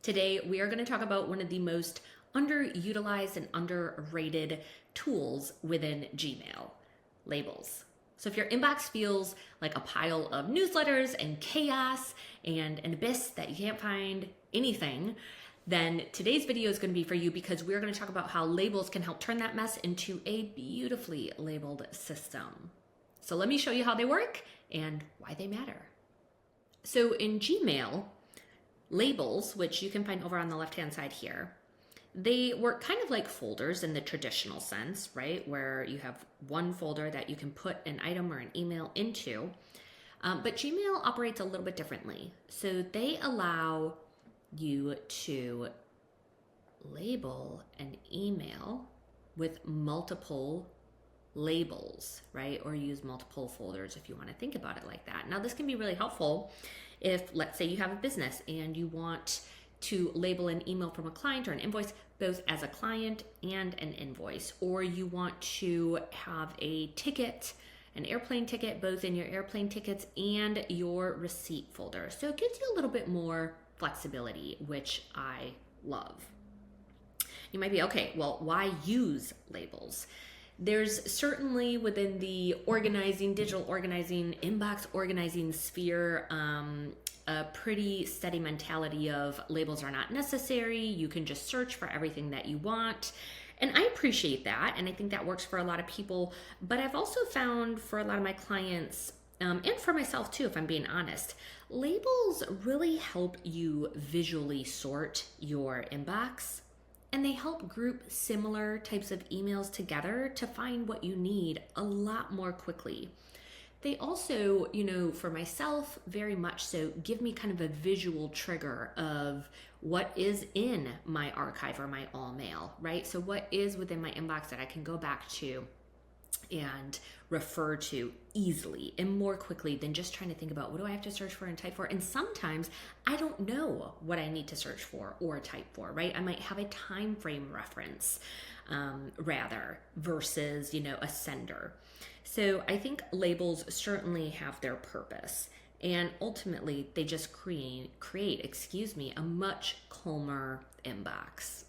Today, we are going to talk about one of the most underutilized and underrated tools within Gmail, labels. So if your inbox feels like a pile of newsletters and chaos and an abyss that you can't find anything, then today's video is going to be for you because we're going to talk about how labels can help turn that mess into a beautifully labeled system. So let me show you how they work and why they matter. So in Gmail, labels, which you can find over on the left-hand side here, they work kind of like folders in the traditional sense, right? Where you have one folder that you can put an item or an email into. But Gmail operates a little bit differently. So they allow you to label an email with multiple labels, right? Or use multiple folders if you want to think about it like that. Now, this can be really helpful if, let's say, you have a business and you want to label an email from a client or an invoice both as a client and an invoice, or you want to have a ticket, an airplane ticket, both in your airplane tickets and your receipt folder. So it gives you a little bit more flexibility, which I love. You might be, okay, well, why use labels? There's certainly within the organizing, digital organizing, inbox organizing sphere, a pretty steady mentality of labels are not necessary. You can just search for everything that you want. And I appreciate that. And I think that works for a lot of people. But I've also found for a lot of my clients, and for myself too, if I'm being honest, labels really help you visually sort your inbox. And they help group similar types of emails together to find what you need a lot more quickly. They also, for myself, very much so, give me kind of a visual trigger of what is in my archive or my all mail, right? So what is within my inbox that I can go back to and refer to easily and more quickly than just trying to think about what do I have to search for and type for. And sometimes I don't know what I need to search for or type for, right? I might have a time frame reference rather versus, a sender. So I think labels certainly have their purpose. And ultimately, they just create, a much calmer inbox.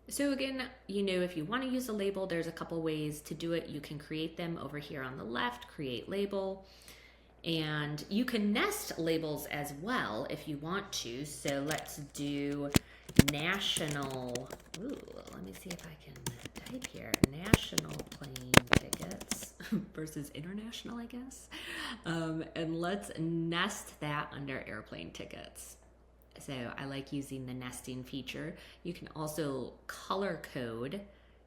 So again, if you want to use a label, there's a couple ways to do it. You can create them over here on the left, create label. And you can nest labels as well if you want to. So let's do national, let me see if I can type here, national plane tickets versus international, I guess. And let's nest that under airplane tickets. So I like using the nesting feature. You can also color code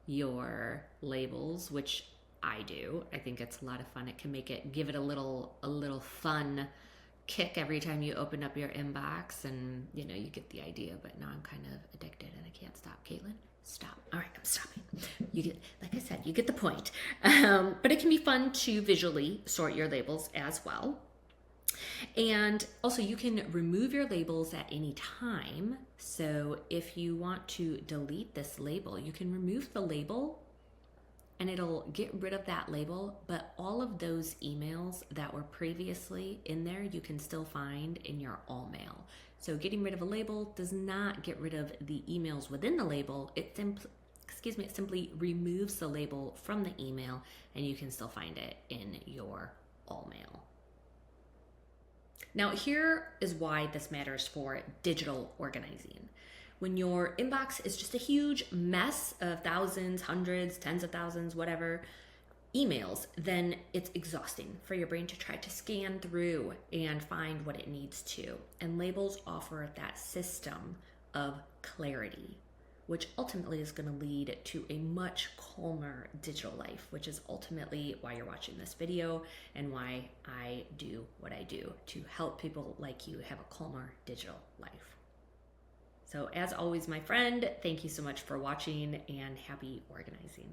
your labels, which I do. I think it's a lot of fun. It can give it a little fun kick every time you open up your inbox, and you get the idea. But now I'm kind of addicted and I can't stop. Caitlin, stop. All right, I'm stopping. Like I said, you get the point. But it can be fun to visually sort your labels as well. And also you can remove your labels at any time. So if you want to delete this label, you can remove the label and it'll get rid of that label. But all of those emails that were previously in there, you can still find in your all mail. So getting rid of a label does not get rid of the emails within the label. It simply removes the label from the email and you can still find it in your all mail. Now, here is why this matters for digital organizing. When your inbox is just a huge mess of thousands, hundreds, tens of thousands, whatever, emails, then it's exhausting for your brain to try to scan through and find what it needs to. And labels offer that system of clarity, which ultimately is going to lead to a much calmer digital life, which is ultimately why you're watching this video and why I do what I do, to help people like you have a calmer digital life. So as always, my friend, thank you so much for watching and happy organizing.